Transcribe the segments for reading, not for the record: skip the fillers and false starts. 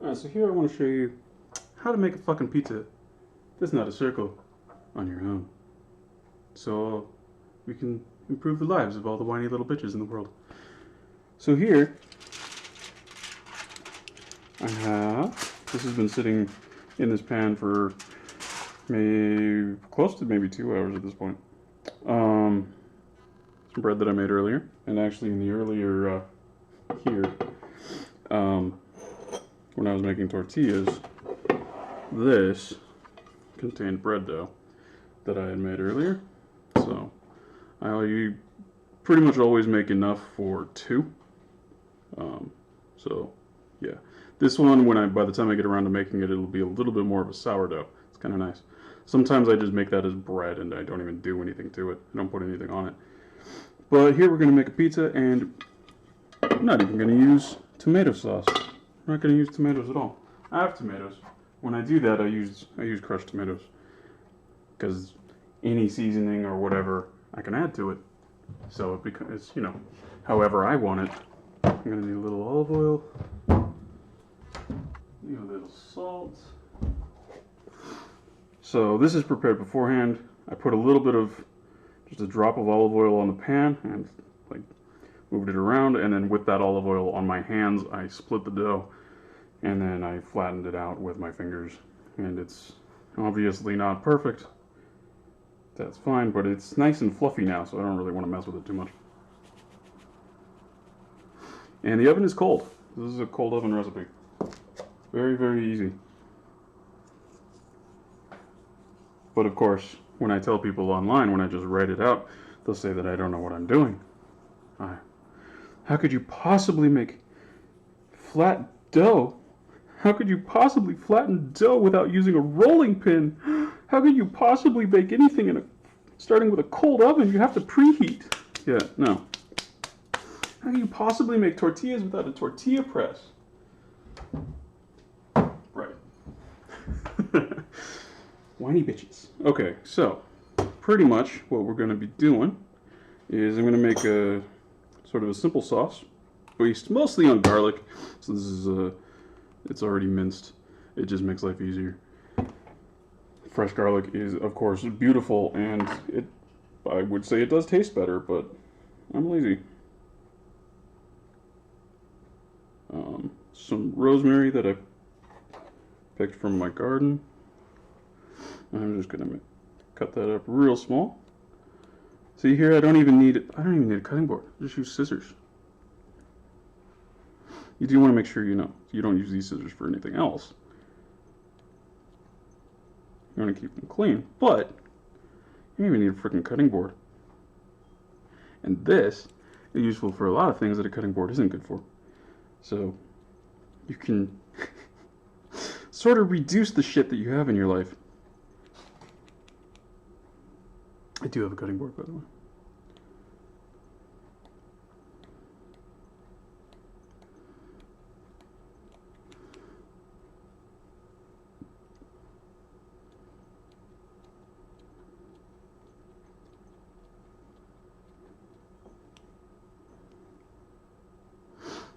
Alright, so here I want to show you how to make a fucking pizza that's not a circle on your own. So we can improve the lives of all the whiny little bitches in the world. So here I have, this has been sitting in this pan for maybe close to maybe 2 hours at this point. Some bread that I made earlier, and actually in the earlier here, when I was making tortillas, this contained bread dough that I had made earlier. So I pretty much always make enough for two. So yeah, this one by the time I get around to making it, it'll be a little bit more of a sourdough. It's kind of nice. Sometimes I just make that as bread and I don't even do anything to it. I don't put anything on it. But here we're going to make a pizza, and I'm not even going to use tomato sauce. I'm not going to use tomatoes at all. I have tomatoes. When I do that, I use crushed tomatoes, because any seasoning or whatever I can add to it. So it becomes, however I want it. I'm going to need a little olive oil, a little salt. So this is prepared beforehand. I put a little bit of, just a drop of olive oil on the pan and moved it around, and then with that olive oil on my hands, I split the dough, and then I flattened it out with my fingers. And it's obviously not perfect. That's fine, but it's nice and fluffy now, so I don't really want to mess with it too much. And the oven is cold. This is a cold oven recipe. Very, very easy. But of course, when I tell people online, when I just write it out, they'll say that I don't know what I'm doing. How could you possibly make flat dough? How could you possibly flatten dough without using a rolling pin? How could you possibly bake anything starting with a cold oven? You have to preheat. Yeah, no. How can you possibly make tortillas without a tortilla press? Right. Whiny bitches. Okay, so pretty much what we're going to be doing is I'm going to make a sort of a simple sauce based mostly on garlic. So this is it's already minced. It just makes life easier. Fresh garlic is, of course, beautiful, and I would say it does taste better, but I'm lazy. Some rosemary that I picked from my garden. I'm just gonna cut that up real small. See here, I don't even need a cutting board. Just use scissors. You do want to make sure you don't use these scissors for anything else. You want to keep them clean, but you don't even need a freaking cutting board. And this is useful for a lot of things that a cutting board isn't good for. So you can sort of reduce the shit that you have in your life. I do have a cutting board, by the way.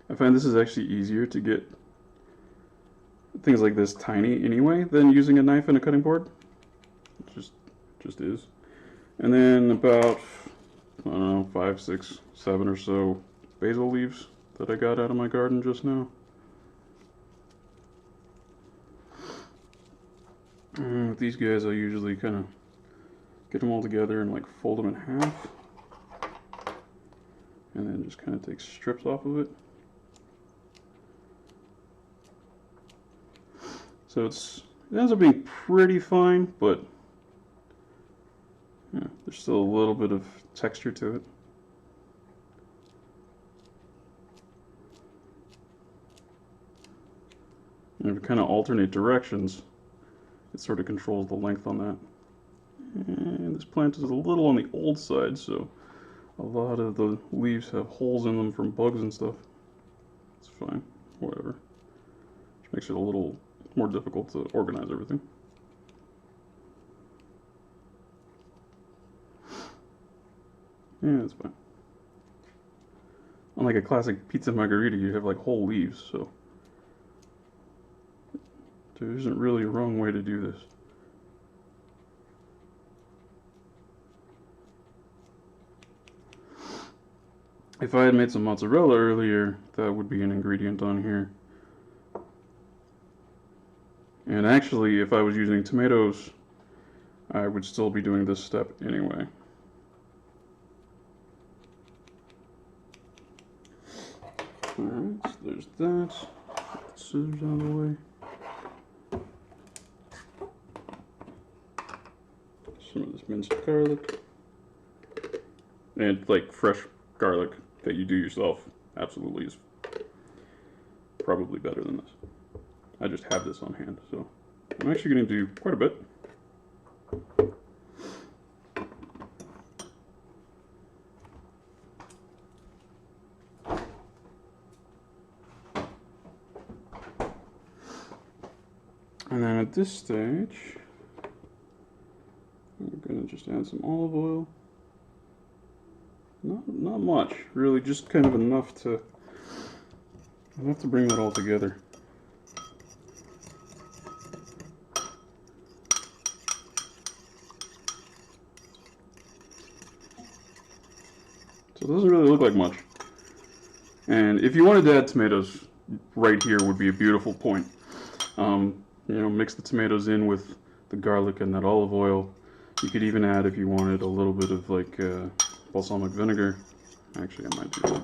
I find this is actually easier to get things like this tiny anyway than using a knife and a cutting board. It just is. And then about, I don't know, 5, 6, 7 or so basil leaves that I got out of my garden just now. And with these guys, I usually kind of get them all together and fold them in half. And then just kind of take strips off of it. So it ends up being pretty fine, but yeah, there's still a little bit of texture to it. And if you kind of alternate directions, it sort of controls the length on that. And this plant is a little on the old side, so a lot of the leaves have holes in them from bugs and stuff. It's fine, whatever. Just makes it a little more difficult to organize everything. Yeah, that's fine. Unlike a classic pizza margherita, you have whole leaves, so There isn't really a wrong way to do this. If I had made some mozzarella earlier, that would be an ingredient on here. And actually, if I was using tomatoes, I would still be doing this step anyway. Alright, so there's that. Put the scissors out of the way. Some of this minced garlic. And like fresh garlic that you do yourself absolutely is probably better than this. I just have this on hand, so I'm actually going to do quite a bit. And then at this stage, we're going to just add some olive oil. Not much, really, just kind of enough to bring that all together. So it doesn't really look like much. And if you wanted to add tomatoes, right here would be a beautiful point. You know, mix the tomatoes in with the garlic and that olive oil. You could even add, if you wanted, a little bit of like balsamic vinegar. Actually, I might do that.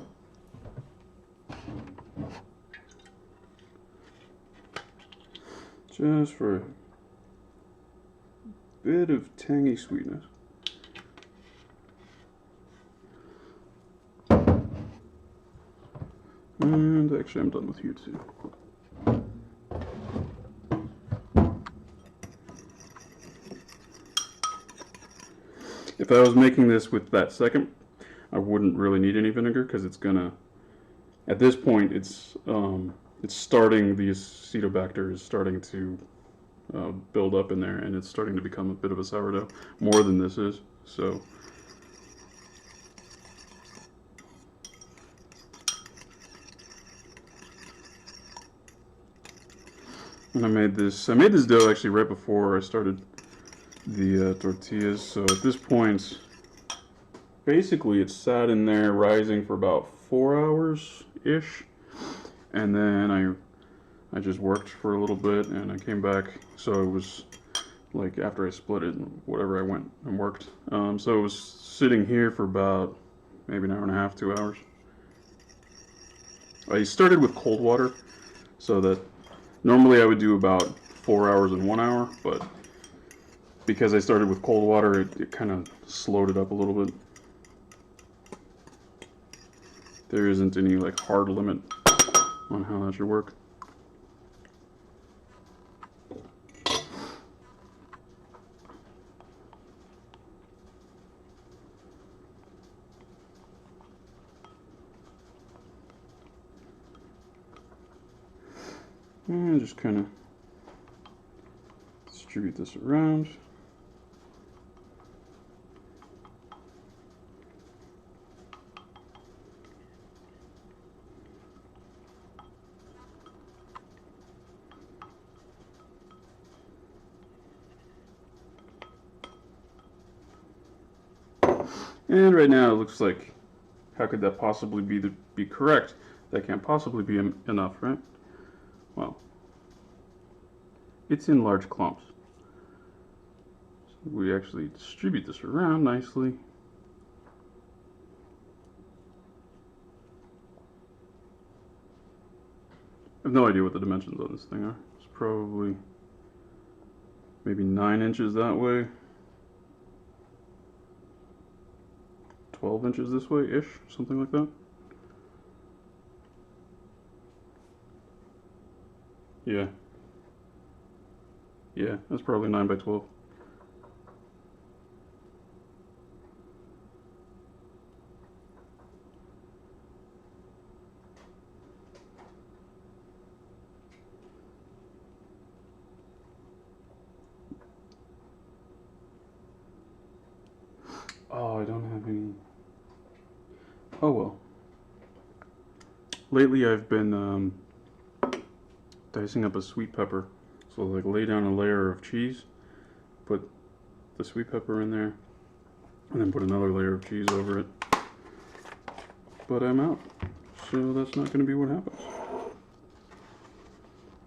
Just for a bit of tangy sweetness. And actually, I'm done with you too. If I was making this with that second, I wouldn't really need any vinegar because it's gonna. At this point, it's starting. The Acetobacter is starting to build up in there, and it's starting to become a bit of a sourdough, more than this is. So. And I made this dough actually right before I started the tortillas. So at this point, basically it sat in there rising for about 4 hours ish, and then I just worked for a little bit, and I came back. So it was like after I split it, whatever, I went and worked. So it was sitting here for about maybe an hour and a half, 2 hours. I started with cold water, so that normally I would do about 4 hours in 1 hour, but because I started with cold water, it kind of slowed it up a little bit. There isn't any like hard limit on how that should work. And just kind of distribute this around. And right now it looks like, how could that possibly be correct? That can't possibly be enough, right? Well, it's in large clumps. So we actually distribute this around nicely. I have no idea what the dimensions on this thing are. It's probably maybe 9 inches that way. 12 inches this way-ish, something like that. Yeah. Yeah, that's probably 9 by 12. Oh, I don't have any. Oh well. Lately I've been dicing up a sweet pepper. So like lay down a layer of cheese, put the sweet pepper in there, and then put another layer of cheese over it. But I'm out. So that's not going to be what happens.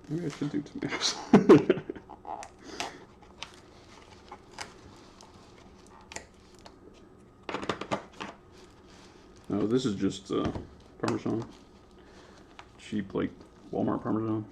Maybe I should do tomatoes. No, this is just Parmesan. Cheap, like Walmart Parmesan.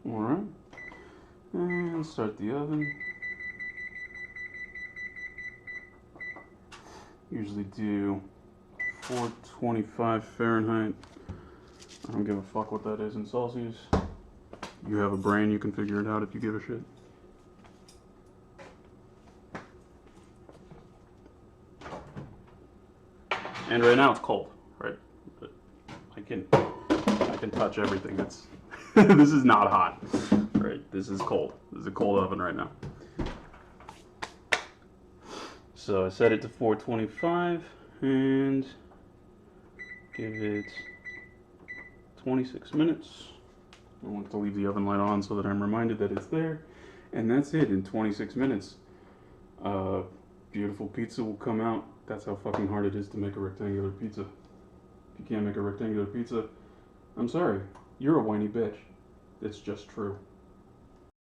Alright, and start the oven. Usually do 425 Fahrenheit. I don't give a fuck what that is in Celsius. You have a brain, you can figure it out if you give a shit. And right now it's cold, right? But I can touch everything. It's this is not hot, right? This is cold. This is a cold oven right now. So I set it to 425 and give it 26 minutes. I want to leave the oven light on so that I'm reminded that it's there. And that's it in 26 minutes. Beautiful pizza will come out. That's how fucking hard it is to make a rectangular pizza. If you can't make a rectangular pizza, I'm sorry. You're a whiny bitch. It's just true.